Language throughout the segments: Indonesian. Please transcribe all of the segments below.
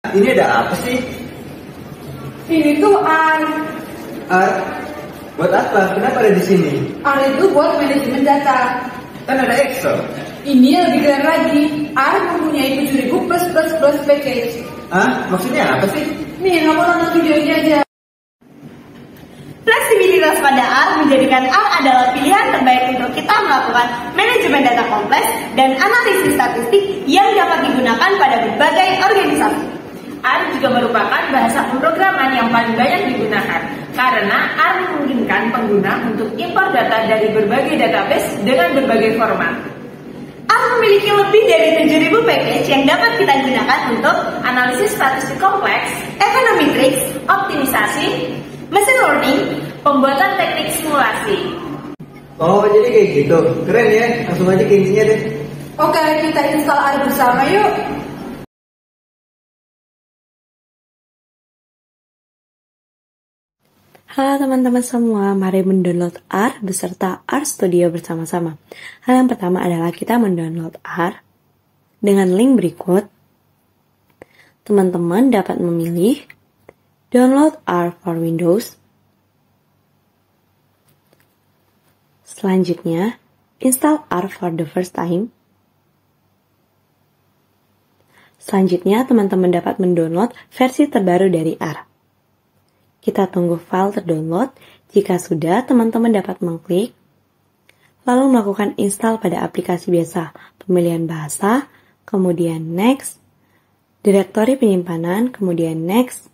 Ini ada apa sih? Ini tuh R. R? Buat apa? Kenapa ada di sini? R itu buat manajemen data. Kan ada Excel. Ini yang lebih keren lagi. R mempunyai 7.000 plus package. Maksudnya apa sih? Nih, kamu nonton video ini aja. Fleksibilitas pada R menjadikan R adalah pilihan terbaik untuk kita melakukan manajemen data kompleks dan analisis statistik yang dapat digunakan pada berbagai organisasi. R juga merupakan bahasa pemrograman yang paling banyak digunakan karena R memungkinkan pengguna untuk impor data dari berbagai database dengan berbagai format. R memiliki lebih dari 7.000 package yang dapat kita gunakan untuk analisis statistik kompleks, econometrics, optimisasi, machine learning, pembuatan teknik simulasi. Oh, jadi kayak gitu. Keren ya. Langsung aja ke intinya deh. Oke, kita install R bersama yuk. Halo teman-teman semua, mari mendownload R beserta R Studio bersama-sama. Hal yang pertama adalah kita mendownload R dengan link berikut. Teman-teman dapat memilih download R for Windows. Selanjutnya, install R for the first time. Selanjutnya, teman-teman dapat mendownload versi terbaru dari R. Kita tunggu file terdownload. Jika sudah, teman-teman dapat mengklik, lalu melakukan install pada aplikasi biasa, pemilihan bahasa, kemudian next, direktori penyimpanan, kemudian next,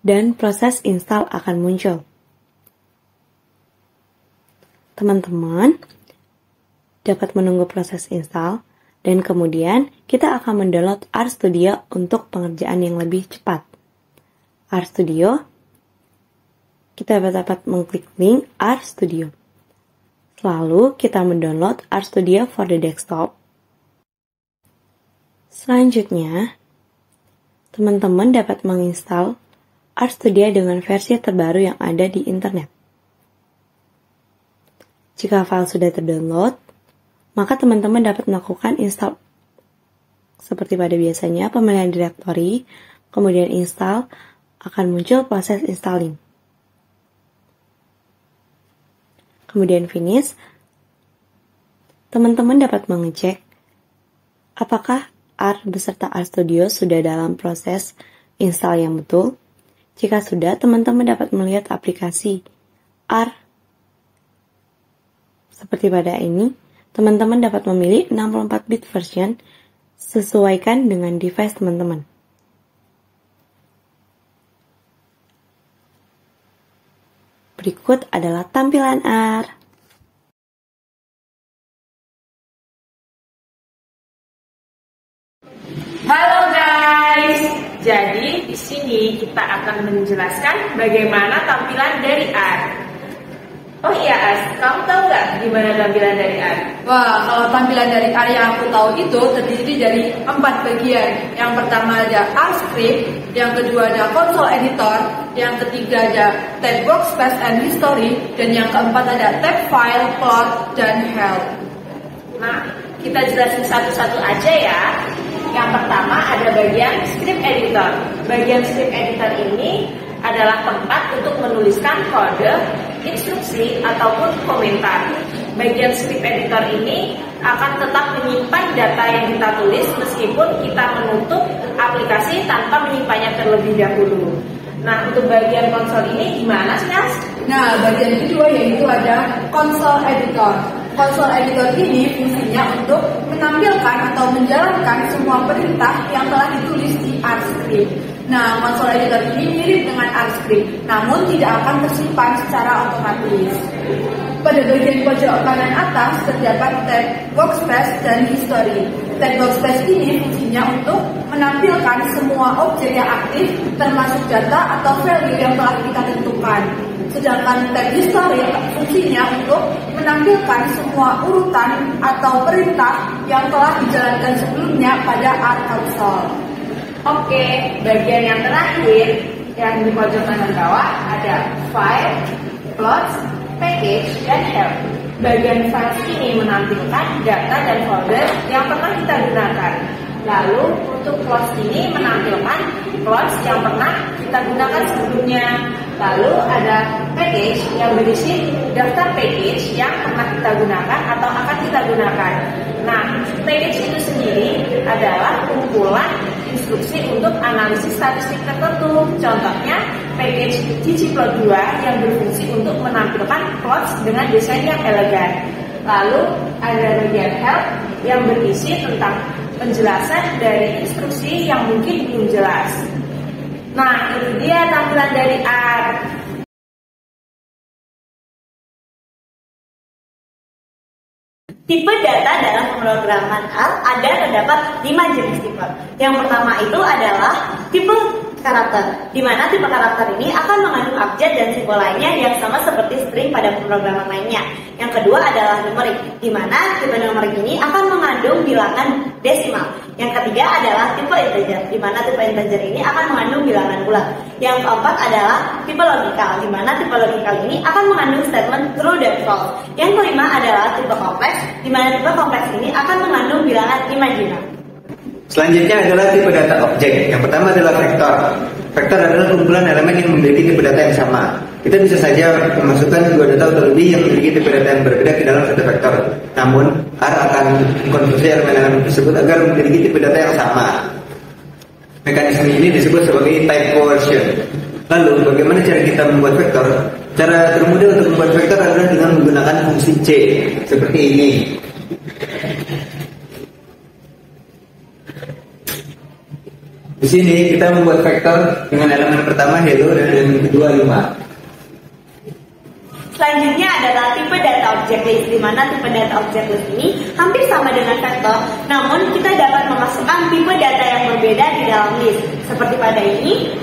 dan proses install akan muncul. Teman-teman dapat menunggu proses install, dan kemudian kita akan mendownload R Studio untuk pengerjaan yang lebih cepat. R Studio, kita dapat mengklik link R Studio. Lalu kita mendownload R Studio for the desktop. Selanjutnya, teman-teman dapat menginstal R Studio dengan versi terbaru yang ada di internet. Jika file sudah terdownload, maka teman-teman dapat melakukan install seperti pada biasanya, pemilihan direktori, kemudian install, akan muncul proses installing. Kemudian finish, teman-teman dapat mengecek apakah R beserta R Studio sudah dalam proses install yang betul. Jika sudah, teman-teman dapat melihat aplikasi R seperti pada ini. Teman-teman dapat memilih 64-bit version sesuaikan dengan device teman-teman. Berikut adalah tampilan R. Halo guys, jadi di sini kita akan menjelaskan bagaimana tampilan dari R. Oh iya As, kamu tahu nggak gimana tampilan dari R? Wah, kalau tampilan dari R yang aku tahu itu terdiri dari 4 bagian. Yang pertama ada R script, yang kedua ada console editor, yang ketiga ada tab workspace and history, dan yang keempat ada tab file, plot, dan help. Nah, kita jelasin satu-satu aja ya. Yang pertama ada bagian script editor. Bagian script editor ini adalah tempat untuk menuliskan kode, instruksi, ataupun komentar. Bagian script editor ini akan tetap menyimpan data yang kita tulis meskipun kita menutup aplikasi tanpa menyimpannya terlebih dahulu. Nah, untuk bagian konsol ini gimana sih, Mas? Nah, bagian kedua yaitu ada console editor. Console editor ini fungsinya untuk menampilkan atau menjalankan semua perintah yang telah ditulis di R script. Nah, console editor ini mirip dengan R script, namun tidak akan tersimpan secara otomatis. Pada bagian pojok kanan atas terdapat tab workspace dan history. Tab workspace ini fungsinya untuk menampilkan semua objek yang aktif, termasuk data atau value yang telah kita tentukan. Sedangkan tab history fungsinya untuk menampilkan semua urutan atau perintah yang telah dijalankan sebelumnya pada R console. Oke, bagian yang terakhir yang di pojok kanan bawah ada file, plot, package, dan help. Bagian files ini menampilkan data dan folder yang pernah kita gunakan. Lalu untuk plots ini menampilkan plots yang pernah kita gunakan sebelumnya. Lalu ada package yang berisi daftar package yang pernah kita gunakan atau akan kita gunakan. Nah, package itu sendiri adalah kumpulan instruksi untuk analisis statistik tertentu. Contohnya, package ggplot2 yang berfungsi untuk menampilkan plots dengan desain yang elegan. Lalu ada bagian help yang berisi tentang penjelasan dari instruksi yang mungkin belum jelas. Nah, itu dia tampilan dari R. Tipe data dalam pemrograman R ada terdapat 5 jenis tipe. Yang pertama itu adalah tipe karakter, di mana tipe karakter ini akan mengandung abjad dan simbol lainnya yang sama seperti string pada pemrograman lainnya. Yang kedua adalah numerik, di mana tipe numerik ini akan mengandung bilangan desimal. Yang ketiga adalah tipe integer, di mana tipe integer ini akan mengandung bilangan bulat. Yang keempat adalah tipe logikal, di mana tipe logikal ini akan mengandung statement true dan false. Yang kelima adalah tipe kompleks, di mana tipe kompleks ini akan mengandung bilangan imajiner. Selanjutnya adalah tipe data objek. Yang pertama adalah vektor. Vektor adalah kumpulan elemen yang memiliki tipe data yang sama. Kita bisa saja memasukkan dua data atau lebih yang memiliki tipe data yang berbeda ke dalam satu vektor. Namun, R akan mengkonversi elemen-elemen tersebut agar memiliki tipe data yang sama. Mekanisme ini disebut sebagai type conversion. Lalu, bagaimana cara kita membuat vektor? Cara termudah untuk membuat vektor adalah dengan menggunakan fungsi C, seperti ini. Di sini kita membuat vektor dengan elemen pertama hello dan elemen kedua 5. Selanjutnya adalah tipe data object list, di mana tipe data object list ini hampir sama dengan vektor, namun kita dapat memasukkan tipe data yang berbeda di dalam list. Seperti pada ini,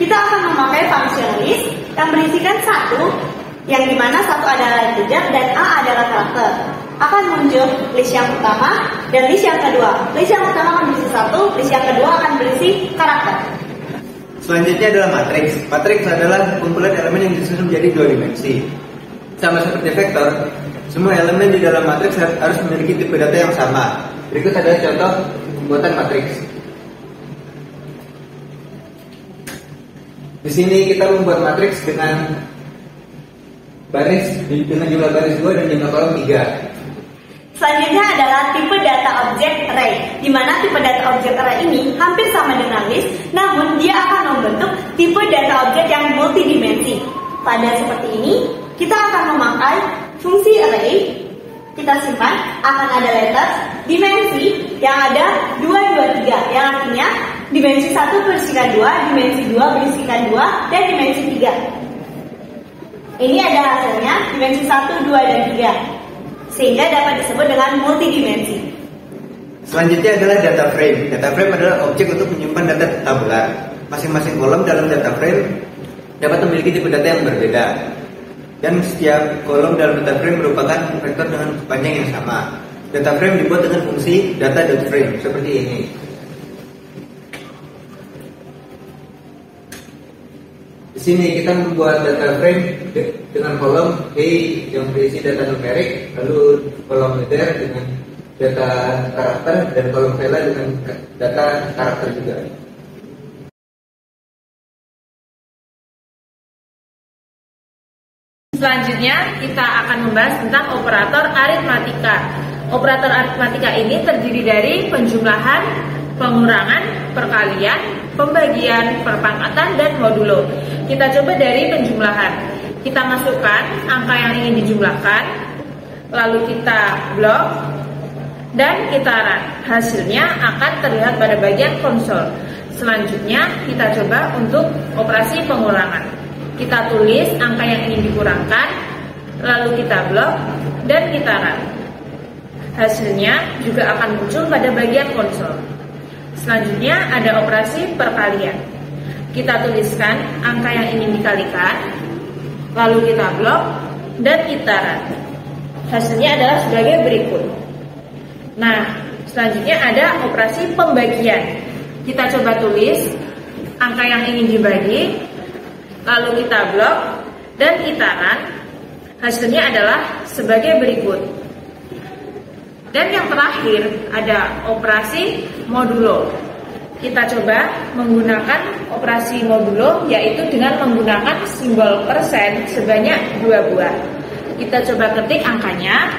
kita akan memakai function list yang berisikan satu, yang dimana satu adalah integer dan A adalah karakter. Akan muncul list yang pertama dan list yang kedua. List yang pertama akan berisi satu, list yang kedua akan berisi karakter. Selanjutnya adalah matriks. Matriks adalah kumpulan elemen yang disusun menjadi dua dimensi. Sama seperti vektor, semua elemen di dalam matriks harus memiliki tipe data yang sama. Berikut adalah contoh pembuatan matriks. Di sini kita membuat matriks dengan baris dengan jumlah baris 2 dan jumlah kolom 3. Selanjutnya adalah tipe data object array, di mana tipe data object array ini hampir sama dengan list, namun dia akan membentuk tipe data object yang multidimensi. Pada seperti ini, kita akan memakai fungsi array, kita simpan, akan ada letter, dimensi yang ada 2, 2, 3, yang artinya dimensi 1 berisikan 2, dimensi 2 berisikan 2, dan dimensi 3. Ini ada hasilnya, dimensi 1, 2, dan 3. Sehingga dapat disebut dengan multidimensi. Selanjutnya adalah data frame. Data frame adalah objek untuk menyimpan data tabular. Masing-masing kolom dalam data frame dapat memiliki tipe data yang berbeda. Dan setiap kolom dalam data frame merupakan vektor dengan panjang yang sama. Data frame dibuat dengan fungsi data.frame seperti ini. Di sini kita membuat data frame dengan kolom A yang berisi data numerik, lalu kolom header dengan data karakter, dan kolom vela dengan data karakter juga. Selanjutnya kita akan membahas tentang operator aritmatika. Operator aritmatika ini terdiri dari penjumlahan, pengurangan, perkalian, pembagian, perpangkatan, dan modulo. Kita coba dari penjumlahan. Kita masukkan angka yang ingin dijumlahkan, lalu kita blok, dan kita run. Hasilnya akan terlihat pada bagian konsol. Selanjutnya kita coba untuk operasi pengurangan. Kita tulis angka yang ingin dikurangkan, lalu kita blok, dan kita run. Hasilnya juga akan muncul pada bagian konsol. Selanjutnya ada operasi perkalian. Kita tuliskan angka yang ingin dikalikan, lalu kita blok, dan kita run. Hasilnya adalah sebagai berikut. Nah, selanjutnya ada operasi pembagian. Kita coba tulis angka yang ingin dibagi, lalu kita blok, dan kita run. Hasilnya adalah sebagai berikut. Dan yang terakhir ada operasi modulo. Kita coba menggunakan operasi modulo, yaitu dengan menggunakan simbol persen sebanyak 2 buah. Kita coba ketik angkanya,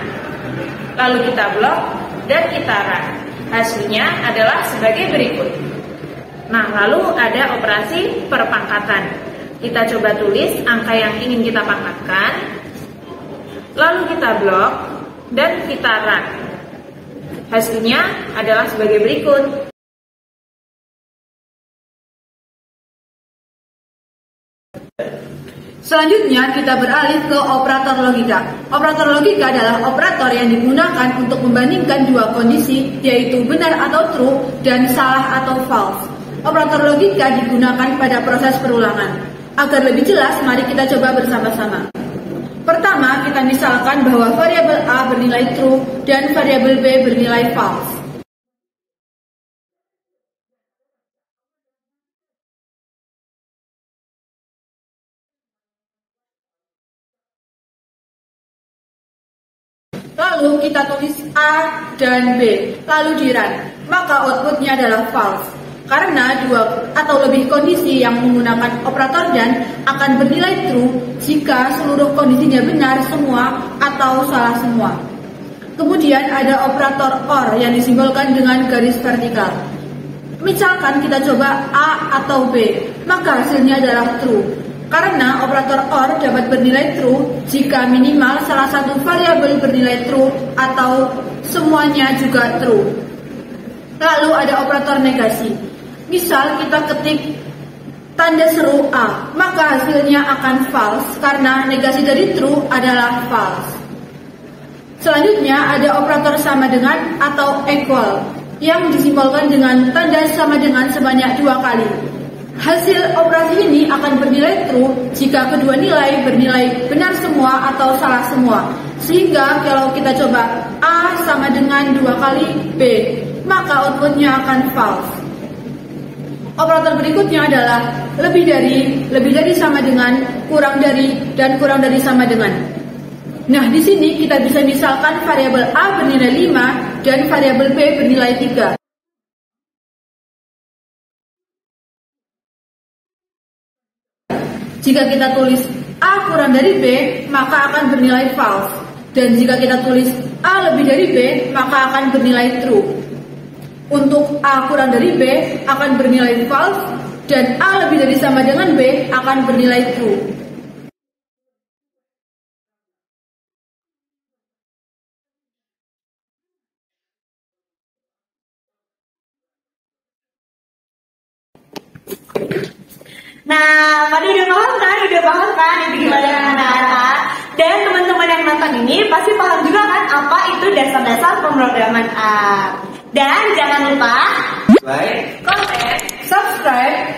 lalu kita blok dan kita run. Hasilnya adalah sebagai berikut. Nah, lalu ada operasi perpangkatan. Kita coba tulis angka yang ingin kita pangkatkan, lalu kita blok dan kita run. Hasilnya adalah sebagai berikut. Selanjutnya kita beralih ke operator logika. Operator logika adalah operator yang digunakan untuk membandingkan dua kondisi, yaitu benar atau true dan salah atau false. Operator logika digunakan pada proses perulangan. Agar lebih jelas, mari kita coba bersama-sama. Pertama, kita misalkan bahwa variabel A bernilai true dan variabel B bernilai false. Lalu kita tulis A dan B, lalu di run, maka outputnya adalah false. Karena dua atau lebih kondisi yang menggunakan operator dan akan bernilai true jika seluruh kondisinya benar semua atau salah semua. Kemudian ada operator OR yang disimbolkan dengan garis vertikal. Misalkan kita coba A atau B, maka hasilnya adalah true. Karena operator OR dapat bernilai true jika minimal salah satu variabel bernilai true atau semuanya juga true. Lalu ada operator negasi. Misal kita ketik tanda seru A, maka hasilnya akan false karena negasi dari true adalah false. Selanjutnya ada operator sama dengan atau equal yang disimbolkan dengan tanda sama dengan sebanyak 2 kali. Hasil operasi ini akan bernilai true jika kedua nilai bernilai benar semua atau salah semua. Sehingga kalau kita coba A sama dengan 2 kali B, maka outputnya akan false. Operator berikutnya adalah lebih dari sama dengan, kurang dari, dan kurang dari sama dengan. Nah, di sini kita bisa misalkan variabel A bernilai 5 dan variabel B bernilai 3. Jika kita tulis A kurang dari B, maka akan bernilai false. Dan jika kita tulis A lebih dari B, maka akan bernilai true. Untuk A kurang dari B akan bernilai false, dan A lebih dari sama dengan B akan bernilai true. Nah, pada udah paham kan itu gimana anak-anak? Dan teman-teman yang nonton ini pasti paham juga kan apa itu dasar-dasar pemrograman A. Dan jangan lupa like, comment, subscribe,